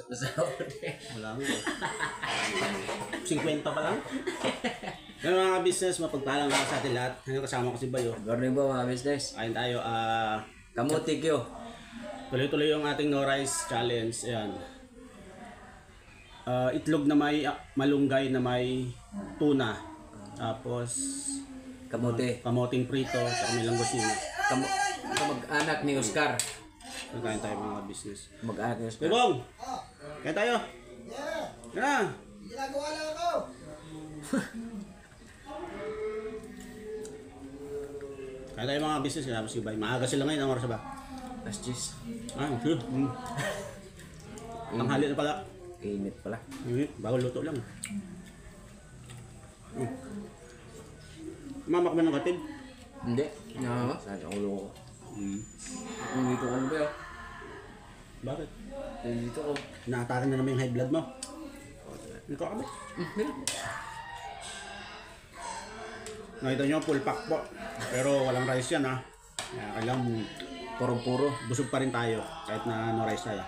Wala mo. 50 pa lang. Ngayon mga business, mapagpalang ako sa atin lahat. Ngayon kasama ko si Bayo. Good morning po mga business. Kain tayo. Kamuti kyo. Tuloy-tuloy yung ating no rice challenge. Ayan. Itlog na may malunggay na may tuna. Tapos Kamuti. kamoting prito sa may langgosino. Kamag-anak ni Oscar. Kain tayo mga business. Mag-anak ni Oscar. Bebong! Kain tayo! Yeah! Kaya! Ginagawa lang ako! Kain tayo mga business. Kaya si Bay. Maaga sila ngayon. Ang oras ba? Last cheese. Good. Tanghali na pala. Init pala. Bago luto lang. Mamak ba ng katid? Hindi. Saan ang ulo ko? Dito ko ano ba yun? Bakit? Dito ko. Naatakan na naman yung high blood mo. Ito kami. Nakita nyo, full pack po. Pero walang rice yan ha. Kailangan Puro-puro. busog pa rin tayo kahit na no rice tayo.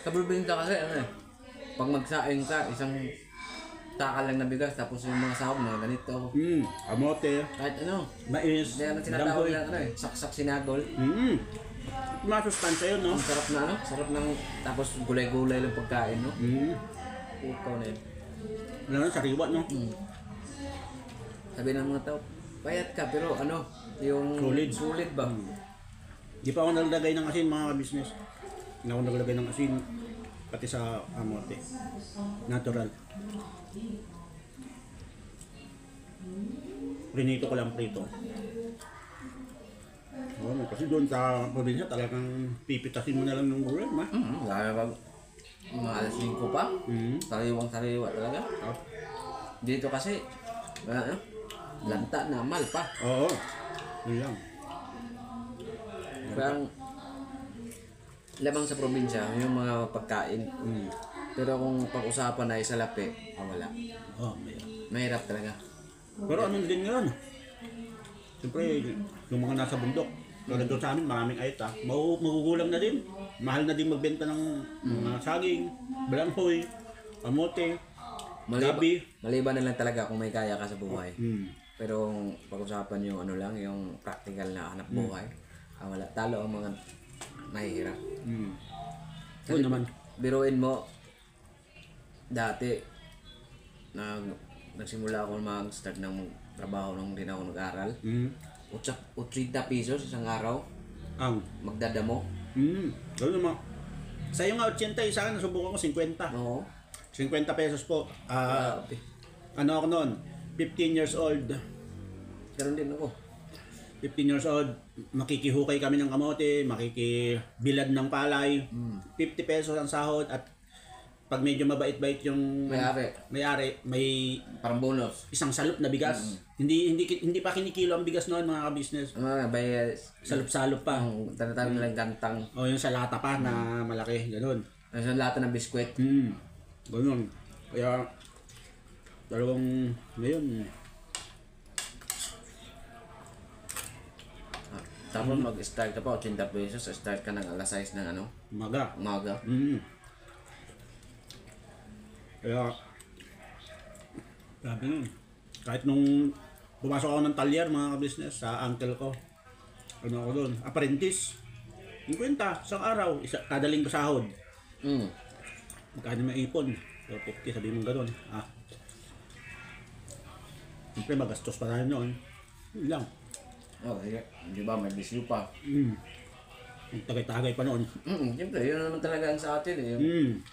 Sa probinsya kasi ano eh. Pag magsaing ka, isang taka lang na bigas tapos yung mga sahog mga ganito. Kamote, Kahit ano. mais, Kaya na tinatawag lang ano eh. Saksak sinagol. Masustansya yun, no? Ang sarap na ano. Sarap ng tapos gulay-gulay lang pagkain no. Ikaw na yun. Ano na, sariwa, no? Sabi ng mga tao, payat ka pero ano, yung sulit ba? Di pa ako nalagay ng asin mga business. Hindi ako naglagay ng asin pati sa kamote. Natural. Prinito ko lang prito. Kasi doon sa probinsya talagang pipitasin mo na lang ng gulay, ma. Lalo pag mga alas 5 pa, sariwang-sariwa talaga. Dito kasi, ano, lanta na, mal pa. Oo. Yun lang. Parang lamang sa probinsya, yung mga pagkain. Pero kung pag-usapan ay sa lapi, wala. Mahirap talaga. Pero ano din ngayon? Siyempre, yung mga nasa bundok, lalo doon sa amin, maraming ayta. Magugulang na din. Mahal na din magbenta ng mga saging, balanghoy, kamote, gabi. Maliban na lang talaga kung may kaya ka sa buhay. Pero pag-usapan yung ano lang, yung practical na hanap buhay, wala. Talo ang mga mahihirap. Oo naman. Biruin mo, dati, nagsimula ako mag-start ng trabaho nung hindi na ako nag-aral. 80 pesos isang araw, magdadamo. Gano'n naman. Sa'yo nga 80, sa akin nasubukan ko 50. Oo. 50 pesos po. Grabe. Ano ako noon? 15 years old. Ganun din ako. 15 years old, makikihukay kami ng kamote, makikibilad ng palay. 50 pesos ang sahod at pag medyo mabait-bait yung may-ari, may Parang bonus. isang salup na bigas. Hindi pa kinikilo ang bigas noon mga ka-business. Salup-salup pa. Tanatawag nilang gantang. O yung sa lata pa na malaki, gano'n. Sa lahat ng biskwit. Gano'n. Kaya dalawang ngayon. Tapos mag-start ka pa, 80 pesos, start ka ng alas 6 ng ano? Umaga. Kaya, sabi nun, kahit nung pumasok ako ng talyer mga business sa uncle ko, ano ako doon, apprentice, 50, isang araw, kada linggo sahod. Magkano may ipon, so 50, sabi mong gano'n. Siyempre magastos pa tayo noon, yun lang. Di ba, may bisyo pa. Tagay-tagay pa noon. Siyempre, yun naman talaga ang sa atin eh.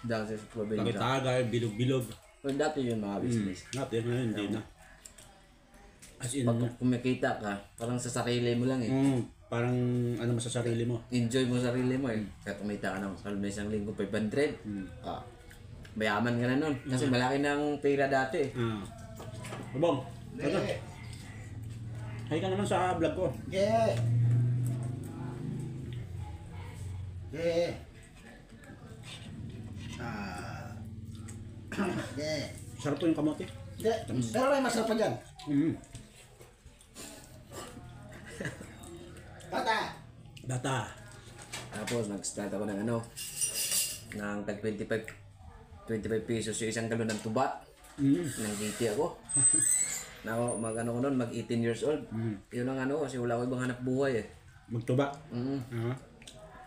Dati sa probinsya. Tagay-tagay, bilog-bilog. Pero dati yun mga business. Dati ngayon, hindi na. As in, Pag kumikita ka, parang sa sarili mo lang eh. parang ano mo sa sarili mo. Enjoy mo sarili mo eh. Kaya kumita ka ng kalma isang linggo, 500. Bayaman ka na nun. Kasi malaki ng pera dati eh. Bong, ano? Hay ka naman sa vlog ko. Yeah! Yeah! Yeah! Sarap po yung kamote. Hindi, pero may masarap pa dyan. Bata! Data. Tapos nag-start ako ng ng tag 25 pesos yung isang galon ng tuba. Nang giti ako. Na mag-ano ko noon, mag 18 years old. Yun ang kasi wala ko ibang hanap buhay eh. Magtuba.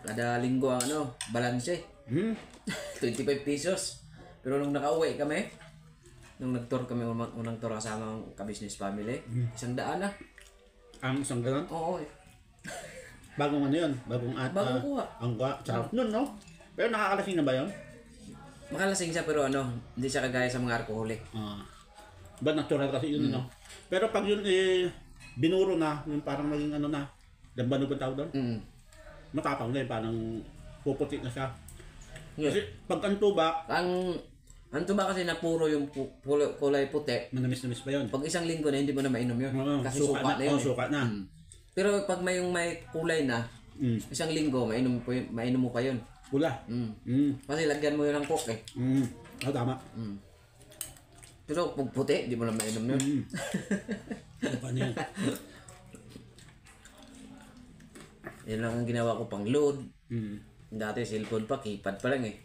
Kada linggo ang balanse. 25 pesos. Pero nung nakauwi kami, nung nag-tour kami, unang tour kasama ang ka-business family, 100 na. Ang isang galon? Oo. Bagong ano yun? Bagong Bagong kuha. Ang kuha. Sarap nun, no? Pero nakakalasing na ba yun? Makalasing siya pero hindi siya kagaya sa mga alcoholic. Ba natural kasi yun, no? Pero pag yun binuro na, yung parang naging na, dambanog ang tawag doon, matapang na yun, parang puputi na siya. Yeah. Kasi pag ang tuba, Ang tuba kasi na puro yung kulay puti, manamis-namis pa yun. pag isang linggo na hindi mo na mainom yun. Kasi suka na yun. Suka na. Pero pag may kulay na, isang linggo, mainom mo pa yun. Pula. Kasi lagyan mo yun ng coke eh. Tama. Pero pag puti, hindi mo na mainom yun. Suka na yun. Yan lang ang ginawa ko pang load. Dati cellphone pa, keypad pa lang eh.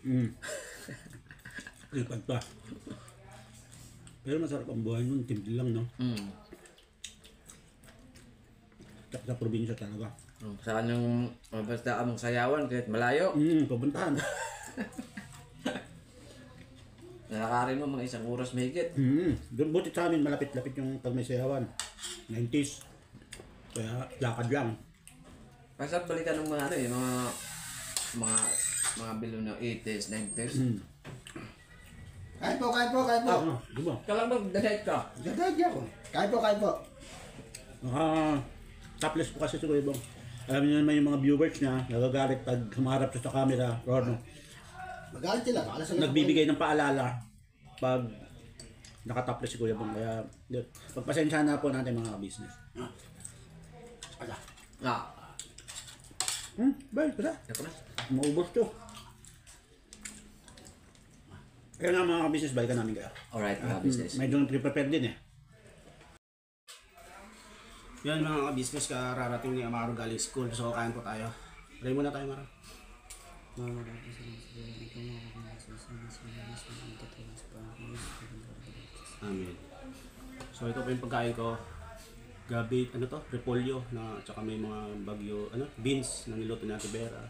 Lipad pa. Pero masarap ang buhay nun, timple lang, no? Sa probinsya talaga. Saan yung basta among sayawan kahit malayo. Pupuntahan. Nakakarin mo mga 1 oras mahigit. Buti sa amin, malapit-lapit yung pag may sayawan. 90s. Kaya lakad lang. Masarap balikan ng mga mga bilo na 80s, 90s. Kain po, kain po, kain po. Di ba? Kailan ba dadayt ka? Dadad niya ko. Kain po, kain po. Topless po kasi si Kuya Bong. Alam niyo naman yung mga viewers niya, nagagalit pag humarap siya sa camera. Or no, Magalit sila. Baka nasa nagbibigay ng paalala pag nakatopless si Kuya Bong. Kaya pagpasensya na po natin mga business. Ala. Bye, pala. Ito na. Maubos to. Kaya nga mga business, balikan namin kayo. Alright, mga business. Medyo pre-prepared din eh. Yan mga ka-business, kararating ni Amaro galing school. So kain po tayo. Pray muna tayo, Mara. Amen. So ito po yung pagkain ko. Gabi, repolyo na tsaka may mga bagyo, beans na niluto ni Ate Vera.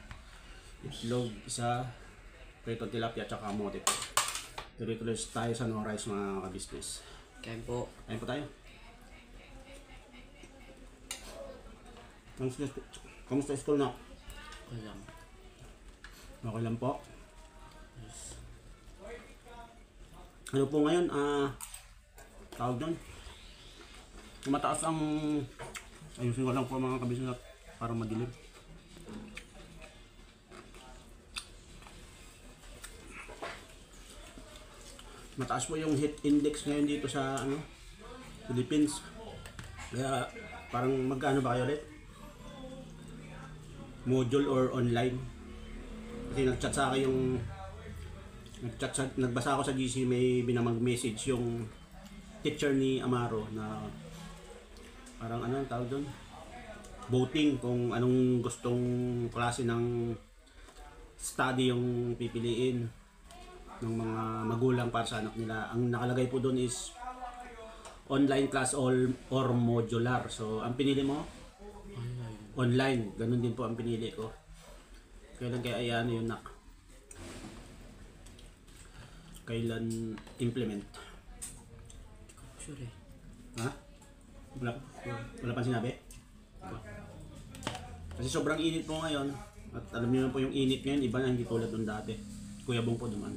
Itlog, isa, prito tilapia tsaka kamote po. Tuloy-tuloy tayo sa no rice mga ka-business. Kain po. Kain po tayo. Kamusta school na? Okay lang. Okay lang po. Ano po ngayon? Tawag doon. Mataas ang... Ayusin ko lang po mga kabisnes para madilim. Mataas po yung heat index ngayon dito sa Philippines. Kaya parang magkano ba kayo ulit? Module or online? Kasi nag-chat sa akin yung nagbasa ako sa GC, may binamag message yung teacher ni Amaro na parang ang tawag doon? Voting kung anong gustong klase ng study yung pipiliin ng mga magulang para sa anak nila. Ang nakalagay po doon is online class or modular. So, ang pinili mo? Online. Ganun din po ang pinili ko. Kailan kaya ayan yun nak? Kailan implement? Sure eh. Ha? Wala pa sinabi? Kasi sobrang init po ngayon. At alam niyo po yung init ngayon, iba na hindi tulad nung dati. Kuya Bong po duman.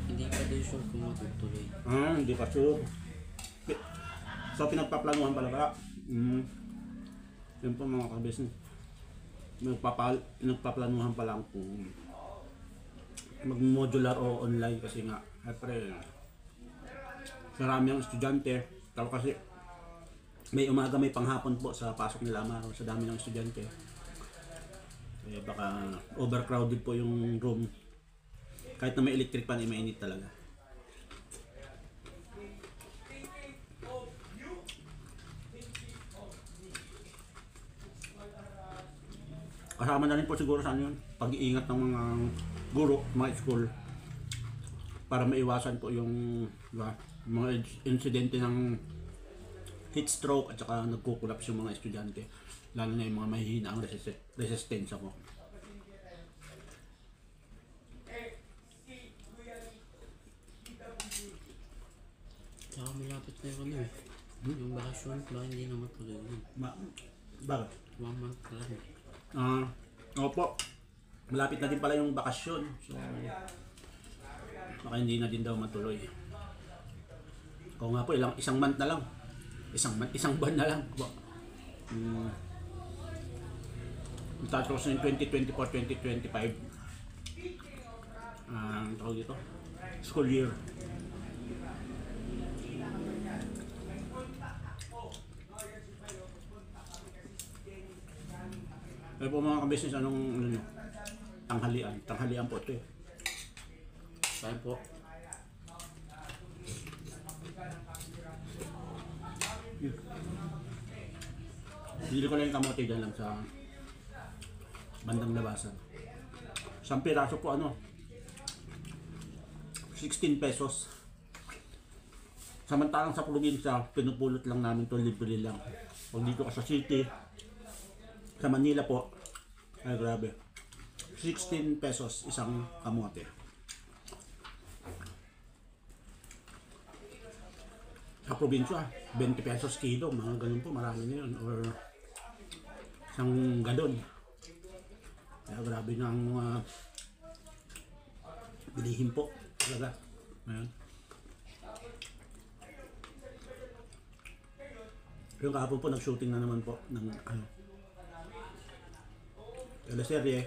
Hindi ka din sure kung matutuloy. Hindi pa sure. So pinagpaplanuhan pala ba? Yun po mga ka-business. Nagpaplanuhan pa lang kung mag-modular o online kasi nga syempre marami ang estudyante. Pero kasi may umaga may panghapon po sa pasok nila Amaro sa dami ng estudyante. Kaya baka overcrowded po yung room. Kahit na may electric pan, mainit talaga. Kasama na rin po siguro sa ano yun, pag-iingat ng mga guro, mga school para maiwasan po yung diba, mga insidente ng heat stroke at saka nagkukulaps yung mga estudyante, lalo na yung mga mahihina ang resistensya ko. Tsaka malapit na yung ano eh. Yung bakasyon, baka hindi na matuloy yun. Bakit? 1 month pa lang. Opo. Malapit na din pala yung bakasyon. So, baka hindi na din daw matuloy. Oo nga po, isang month na lang. Isang buwan na lang. Tapos yung 2024-2025 tawag dito, school year. Kaya po mga ka-business, anong ano nyo? Tanghalian po ito eh. Kaya po. Bili ko lang yung kamote dyan lang sa bandang labasan. Isang piraso po 16 pesos. Samantalang sa probinsya, pinupulot lang namin to, libre lang. Pag dito ka sa city, sa Manila po, ay grabe. 16 pesos isang kamote. Sa probinsya, 20 pesos kilo, mga ganun po, marami na yun. Or isang galon. Kaya grabe na ang mga bilihin po talaga. Ayan. Yung kahapon po nag-shooting na naman po ng teleserye.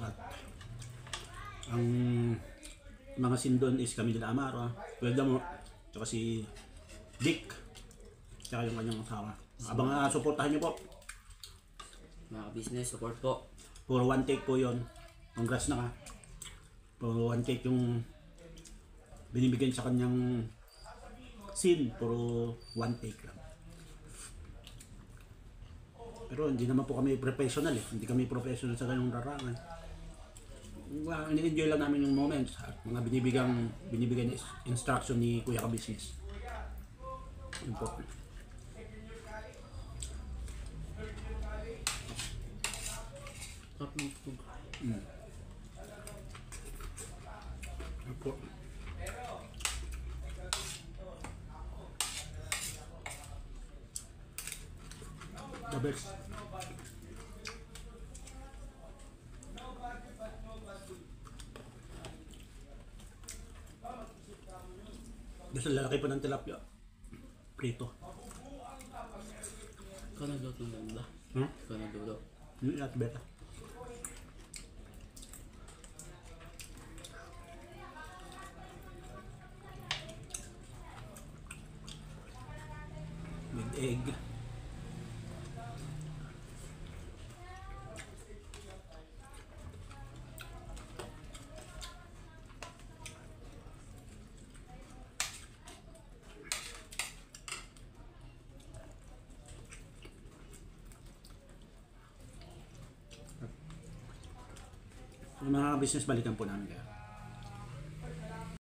At ang mga scene doon is kami nila Amaro, Welda mo, tsaka si Dick, tsaka yung kanyang asawa. Abang supportahan niyo po. Mga business, support po. Puro one take po yun. Congrats na ka. Puro one take yung binibigyan sa kanyang scene. Puro one take lang. Pero hindi naman po kami professional eh. Hindi kami professional sa ganyong larangan. Ini-enjoy lang namin yung moments at mga binibigyan instruction ni Kuya Ka-Business. Yun po. Top ng food. Yun po. The best. Gusto lalaki pa ng tilapia. Prito. Kanadot ng ganda. Kanadot. Yun at beta. With egg. Yung mga business balikan po namin kaya.